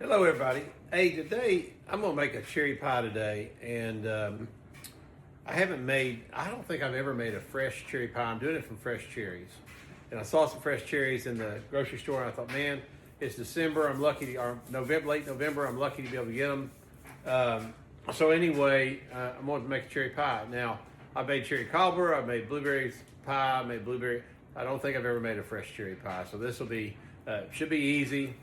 Hello, everybody. Hey, today I'm gonna make a cherry pie today, and I don't think I've ever made a fresh cherry pie. I'm doing it from fresh cherries, and I saw some fresh cherries in the grocery store, and I thought, man, it's December. Or November, late November. I'm lucky to be able to get them. So anyway, I'm going to make a cherry pie. Now, I've made cherry cobbler. I've made blueberry pie. I made blueberry. I don't think I've ever made a fresh cherry pie. So this will be should be easy.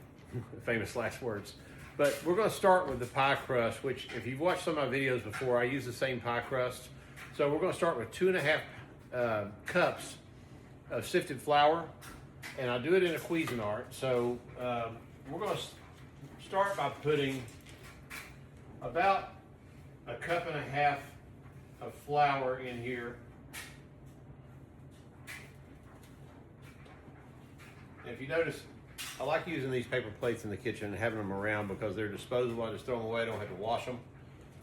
Famous last words. But we're going to start with the pie crust, which if you've watched some of my videos before, I use the same pie crust. So we're going to start with 2.5 cups of sifted flour, and I do it in a Cuisinart. So we're going to start by putting about 1.5 cups of flour in here. And if you notice, I like using these paper plates in the kitchen and having them around because they're disposable. I just throw them away. I don't have to wash them.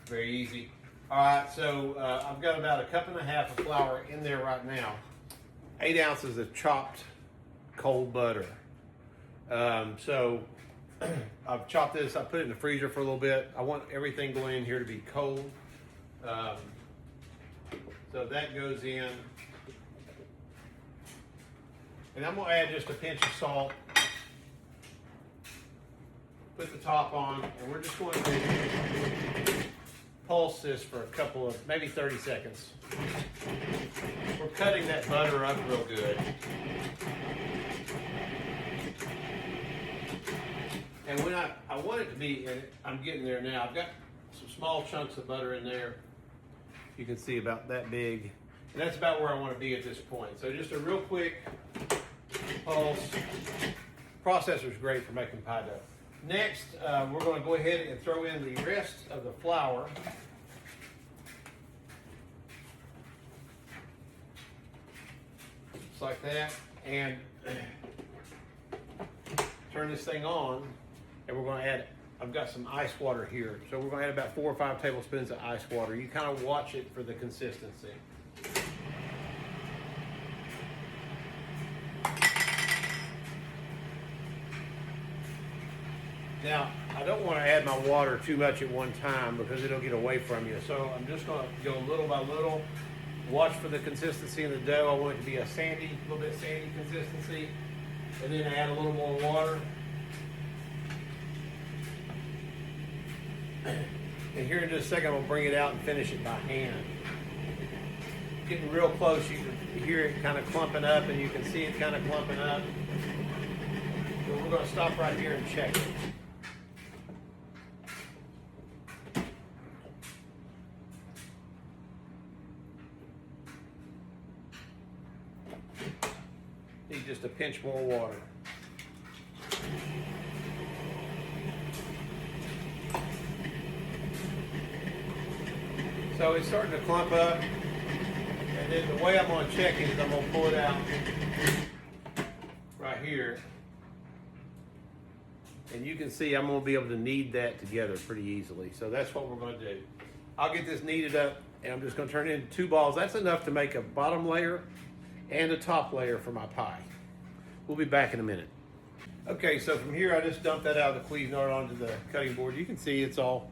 Very easy. All right, so I've got about 1.5 cups of flour in there right now. 8 ounces of chopped cold butter. So I've chopped this. I put it in the freezer for a little bit. I want everything going in here to be cold. So that goes in. And I'm going to add just a pinch of salt. Put the top on, and we're just going to pulse this for a couple of, maybe 30 seconds. We're cutting that butter up real good. And when I want it to be, and I'm getting there now, I've got some small chunks of butter in there. You can see about that big. And that's about where I want to be at this point. So just a real quick pulse. Processor's great for making pie dough. Next, we're going to go ahead and throw in the rest of the flour. Just like that. And turn this thing on. And we're going to add, I've got some ice water here. So we're going to add about 4 or 5 tablespoons of ice water. You kind of watch it for the consistency. Now, I don't want to add my water too much at one time because it'll get away from you. So I'm just going to go little by little. Watch for the consistency in the dough. I want it to be a little bit sandy consistency. And then add a little more water. And here in just a second, we'll bring it out and finish it by hand. Getting real close, you can hear it kind of clumping up, and you can see it kind of clumping up. So we're going to stop right here and check it. Need just a pinch more water. So it's starting to clump up, and then the way I'm going to check it is I'm going to pull it out right here, and you can see I'm going to be able to knead that together pretty easily. So that's what we're going to do. I'll get this kneaded up, and I'm just going to turn it into 2 balls. That's enough to make a bottom layer and a top layer for my pie. We'll be back in a minute. Okay, so from here I just dumped that out of the Cuisinart onto the cutting board. You can see it's all,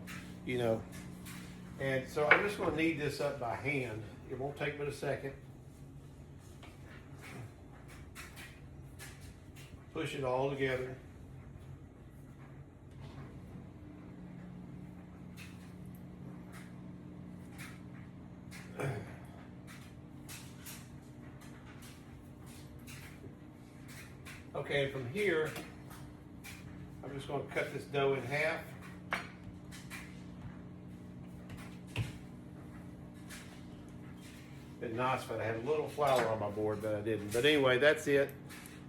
and so I'm just going to knead this up by hand. It won't take but a second. Push it all together. Okay, and from here, I'm just going to cut this dough in half. Been nice if I had a little flour on my board, but I didn't. But anyway, that's it.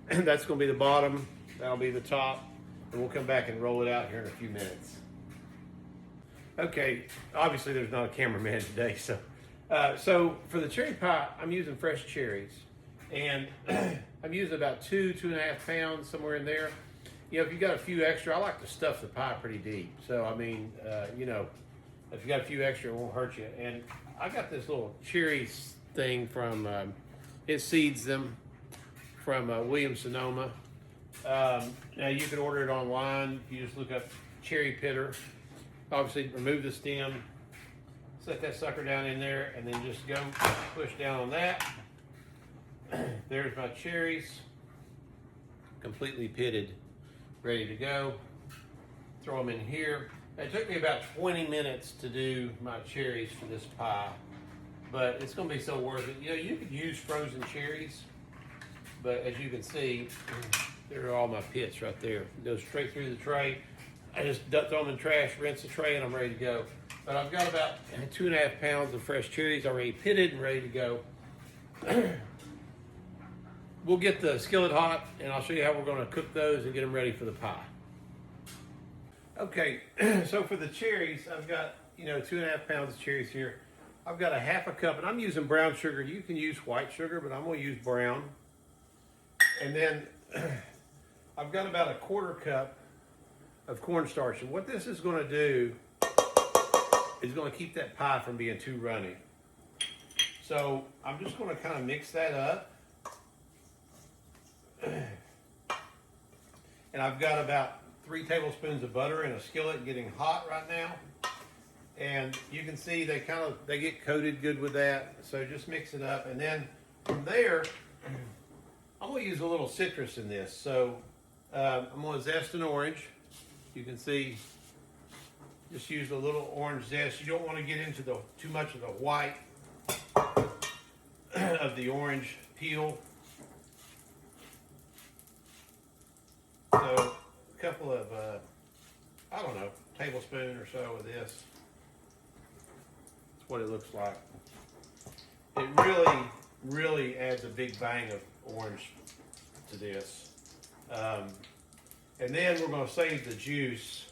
That's going to be the bottom. That'll be the top. And we'll come back and roll it out here in a few minutes. Okay, obviously there's not a cameraman today, so for the cherry pie, I'm using fresh cherries. And I'm using about 2.5 pounds, somewhere in there. If you got a few extra, I like to stuff the pie pretty deep. So, I mean, if you got a few extra, it won't hurt you. And I got this little cherry thing from, it seeds them from Williams-Sonoma. Now you can order it online. You just look up cherry pitter. Obviously remove the stem, set that sucker down in there, and then just go push down on that. There's my cherries, completely pitted, ready to go. Throw them in here. It took me about 20 minutes to do my cherries for this pie, but it's gonna be so worth it. You know, you could use frozen cherries, but as you can see, there are all my pits right there. Go straight through the tray. I just throw them in the trash, rinse the tray, and I'm ready to go. But I've got about 2.5 pounds of fresh cherries already pitted and ready to go. We'll get the skillet hot, and I'll show you how we're gonna cook those and get them ready for the pie. Okay, so for the cherries, I've got, 2.5 pounds of cherries here. I've got a 1/2 cup, and I'm using brown sugar. You can use white sugar, but I'm gonna use brown. And then I've got about a 1/4 cup of cornstarch. And what this is gonna do is gonna keep that pie from being too runny. So I'm just gonna kind of mix that up. And I've got about 3 tablespoons of butter in a skillet getting hot right now. And you can see they get coated good with that. So just mix it up. And then from there, I'm gonna use a little citrus in this. So I'm gonna zest an orange. You can see, just use a little orange zest. You don't want to get into too much of the white of the orange peel. So a couple of, I don't know, tablespoon or so of this. That's what it looks like. It really, really adds a big bang of orange to this. And then we're going to save the juice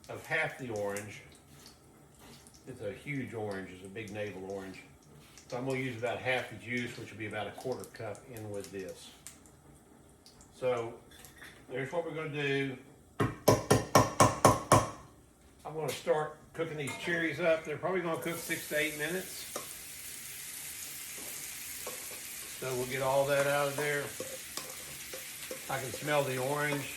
of half the orange. It's a huge orange, it's a big navel orange. So I'm going to use about half the juice, which will be about a 1/4 cup in with this. So there's what we're going to do. I'm going to start cooking these cherries up. They're probably going to cook 6 to 8 minutes. So we'll get all that out of there. I can smell the orange.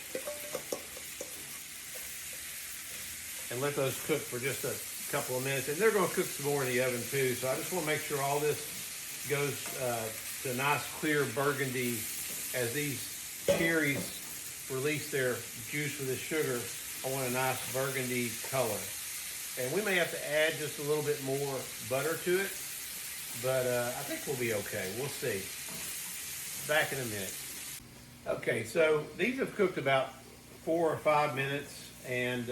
And let those cook for just a couple of minutes. And they're going to cook some more in the oven too. So I just want to make sure all this goes to a nice clear burgundy. As these cherries release their juice with the sugar, I want a nice burgundy color. And we may have to add just a little bit more butter to it, but I think we'll be okay. We'll see. Back in a minute. Okay, so these have cooked about 4 or 5 minutes, and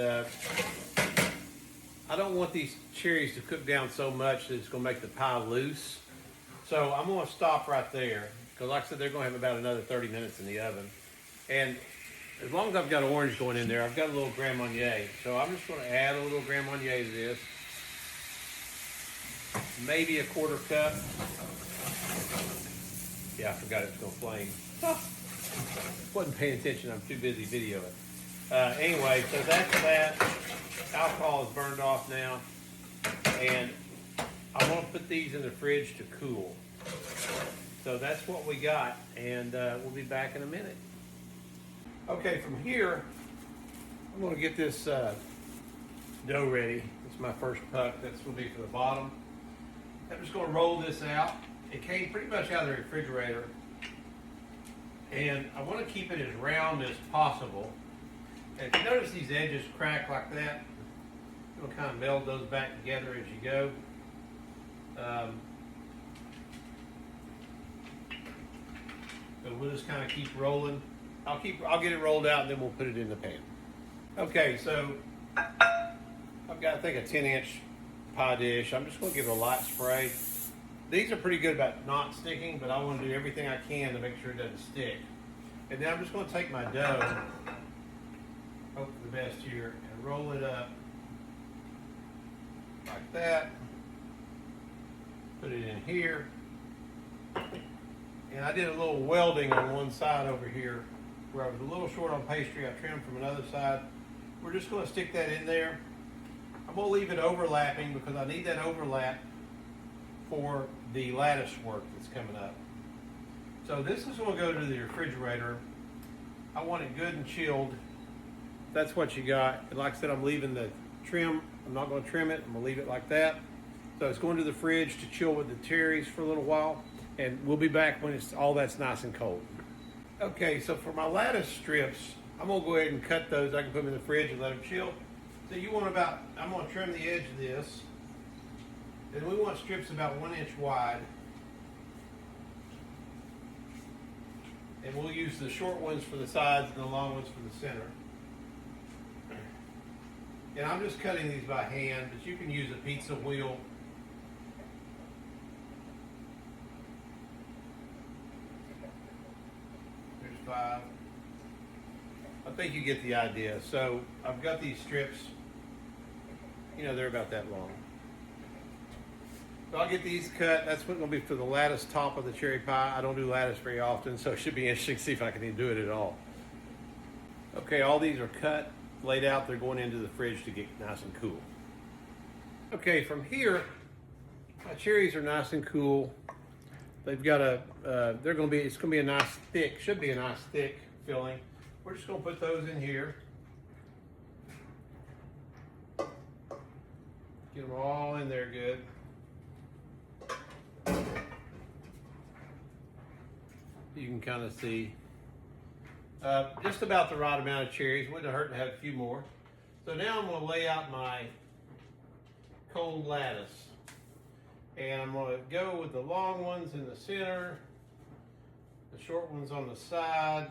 I don't want these cherries to cook down so much that it's going to make the pie loose. So I'm going to stop right there, because like I said, they're going to have about another 30 minutes in the oven. And as long as I've got orange going in there, I've got a little Grand Marnier. So I'm just going to add a little Grand Marnier to this. Maybe a 1/4 cup. Yeah, I forgot it was going to flame. Wasn't paying attention, I'm too busy videoing. Anyway, so that's that. Alcohol is burned off now. And I'm going to put these in the fridge to cool. So that's what we got, and we'll be back in a minute. Okay, from here, I'm going to get this dough ready. This is my first puck. That's going to be for the bottom. I'm just going to roll this out. It came pretty much out of the refrigerator. And I want to keep it as round as possible. And if you notice these edges crack like that, you'll kind of meld those back together as you go. So we'll just kind of keep rolling. I'll get it rolled out and then we'll put it in the pan. Okay, so I've got, I think, a 10-inch pie dish. I'm just going to give it a light spray. These are pretty good about not sticking, but I want to do everything I can to make sure it doesn't stick. And then I'm just going to take my dough, hope for the best here, and roll it up like that. Put it in here. And I did a little welding on one side over here where I was a little short on pastry. I trimmed from another side. We're just going to stick that in there. I'm going to leave it overlapping because I need that overlap for the lattice work that's coming up. So this is going to go to the refrigerator I want it good and chilled. That's what you got. And like I said, I'm leaving the trim. I'm not going to trim it. I'm going to leave it like that. So it's going to the fridge to chill with the cherries for a little while. And we'll be back when it's all that's nice and cold. Okay, so for my lattice strips, I'm going to go ahead and cut those. I can put them in the fridge and let them chill. So you want about, I'm going to trim the edge of this. And we want strips about 1 inch wide. And we'll use the short ones for the sides and the long ones for the center. And I'm just cutting these by hand, but you can use a pizza wheel. There's 5. I think you get the idea. So I've got these strips, you know, they're about that long. So I'll get these cut. That's what's going to be for the lattice top of the cherry pie. I don't do lattice very often, so it should be interesting to see if I can even do it at all. Okay, all these are cut, laid out. They're going into the fridge to get nice and cool. Okay, from here, my cherries are nice and cool. They've got a, it's going to be a nice thick, should be a nice thick filling. We're just going to put those in here. Get them all in there good. You can kind of see just about the right amount of cherries. Wouldn't hurt to have a few more. So now I'm going to lay out my cold lattice. And I'm going to go with the long ones in the center, the short ones on the side.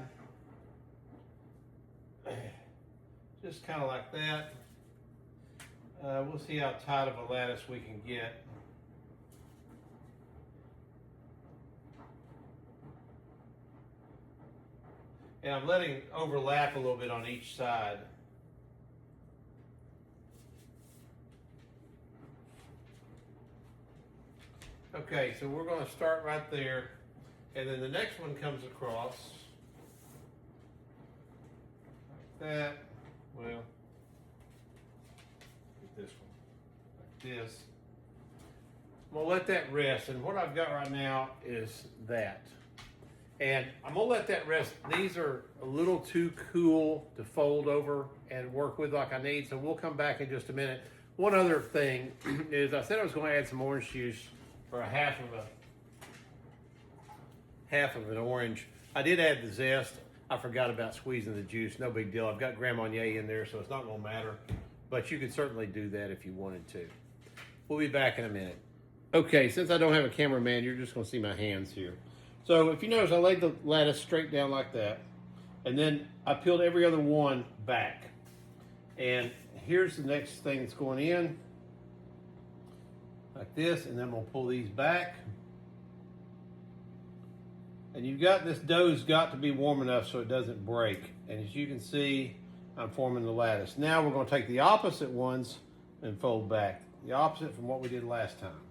Just kind of like that. We'll see how tight of a lattice we can get. And I'm letting it overlap a little bit on each side. Okay, so we're going to start right there. And then the next one comes across like that. Well, get this one like this. I'm going to let that rest. And what I've got right now is that. And I'm going to let that rest. These are a little too cool to fold over and work with like I need, so we'll come back in just a minute. One other thing is I said I was going to add some orange juice for a half of an orange. I did add the zest. I forgot about squeezing the juice. No big deal. I've got Grand Marnier in there, so it's not going to matter. But you could certainly do that if you wanted to. We'll be back in a minute. Okay, since I don't have a cameraman, you're just going to see my hands here. So if you notice, I laid the lattice straight down like that, and then I peeled every other one back. And here's the next thing that's going in, like this, and then we'll pull these back. And you've got, this dough's got to be warm enough so it doesn't break. And as you can see, I'm forming the lattice. Now we're going to take the opposite ones and fold back. The opposite from what we did last time.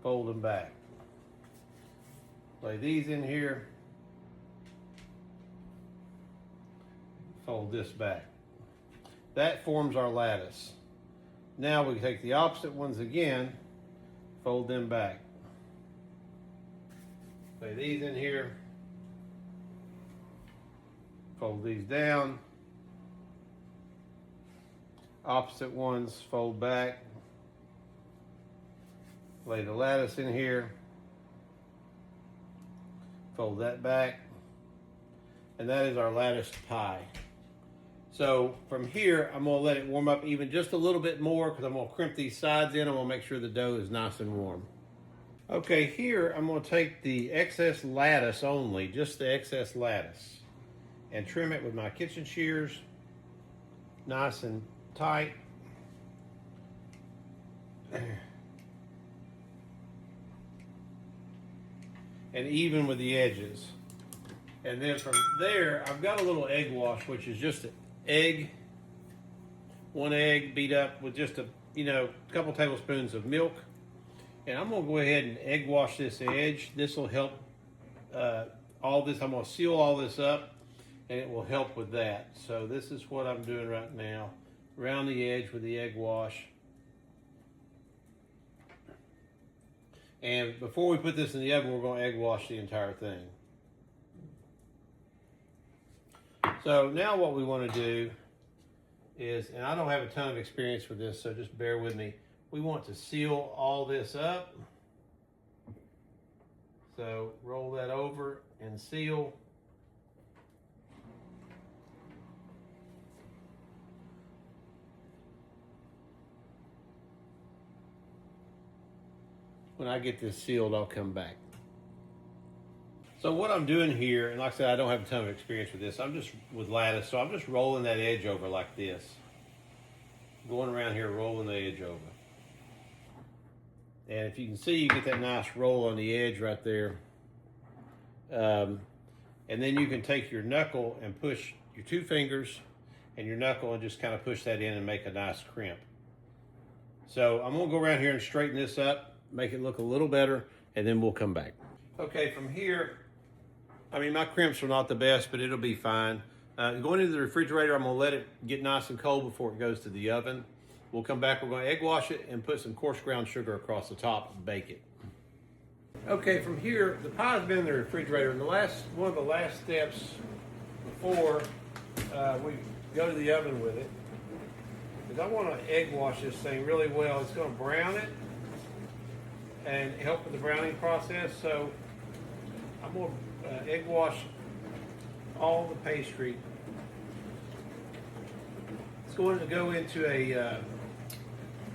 Fold them back. Lay these in here. Fold this back. That forms our lattice. Now we take the opposite ones again, fold them back. Lay these in here. Fold these down. Opposite ones, fold back. Lay the lattice in here. Fold that back. And that is our lattice pie. So from here, I'm going to let it warm up even just a little bit more because I'm going to crimp these sides in. I'm going to make sure the dough is nice and warm. Okay, here I'm going to take the excess lattice only, just the excess lattice, and trim it with my kitchen shears, nice and tight. And even with the edges. And then from there, I've got a little egg wash, which is just an egg, one egg beat up with just a couple tablespoons of milk. And I'm gonna go ahead and egg wash this edge. This will help all this. I'm gonna seal all this up and it will help with that. So this is what I'm doing right now. Around the edge with the egg wash. And before we put this in the oven, we're going to egg wash the entire thing. So now what we want to do is, and I don't have a ton of experience with this, so just bear with me. We want to seal all this up. So roll that over and seal. When I get this sealed, I'll come back. So what I'm doing here, and like I said, I don't have a ton of experience with this. I'm just with lattice, so I'm just rolling that edge over like this. Going around here, rolling the edge over. And if you can see, you get that nice roll on the edge right there. And then you can take your knuckle and push your 2 fingers and your knuckle and just kind of push that in and make a nice crimp. So I'm gonna go around here and straighten this up, make it look a little better, and then we'll come back. Okay, from here, I mean, my crimps are not the best, but it'll be fine. Going into the refrigerator, I'm gonna let it get nice and cold before it goes to the oven. We'll come back, we're gonna egg wash it and put some coarse ground sugar across the top and bake it. Okay, from here, the pie's been in the refrigerator, and one of the last steps before we go to the oven with it is I want to egg wash this thing really well. It's going to brown it and help with the browning process. So I'm going to egg wash all the pastry. It's going to go into a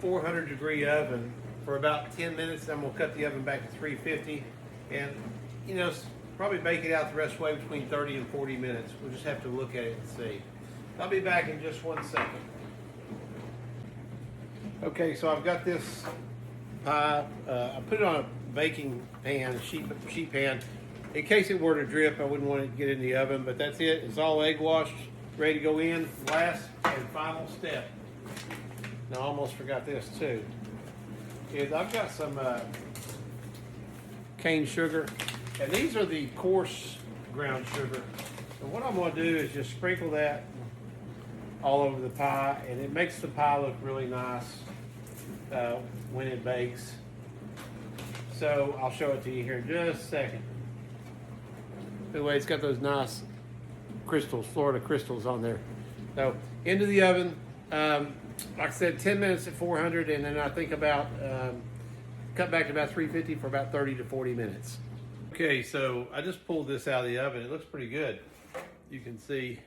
400-degree oven for about 10 minutes. Then we'll cut the oven back to 350, and probably bake it out the rest of the way between 30 and 40 minutes. We'll just have to look at it and see. I'll be back in just 1 second. Okay, so I've got this pie. I put it on a baking pan, a sheet pan. In case it were to drip, I wouldn't want it to get in the oven, but that's it. It's all egg washed, ready to go in. Last and final step. Now, I almost forgot this too. Is I've got some cane sugar, and these are the coarse ground sugar. And what I'm going to do is just sprinkle that all over the pie, and it makes the pie look really nice when it bakes. So I'll show it to you here in just a second. By the way, it's got those nice crystals, Florida crystals on there. So into the oven. Like I said, 10 minutes at 400, and then I think about cut back to about 350 for about 30 to 40 minutes. Okay, so I just pulled this out of the oven. It looks pretty good. You can see,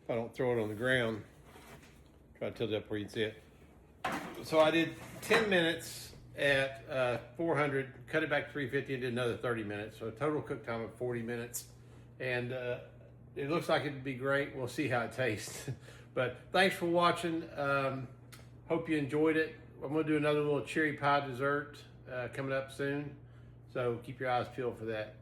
if I don't throw it on the ground, try to tilt it up where you can see it. So I did 10 minutes at 400, cut it back to 350, and did another 30 minutes. So a total cook time of 40 minutes. And it looks like it'd be great. We'll see how it tastes. But thanks for watching. Hope you enjoyed it. I'm going to do another little cherry pie dessert coming up soon. So keep your eyes peeled for that.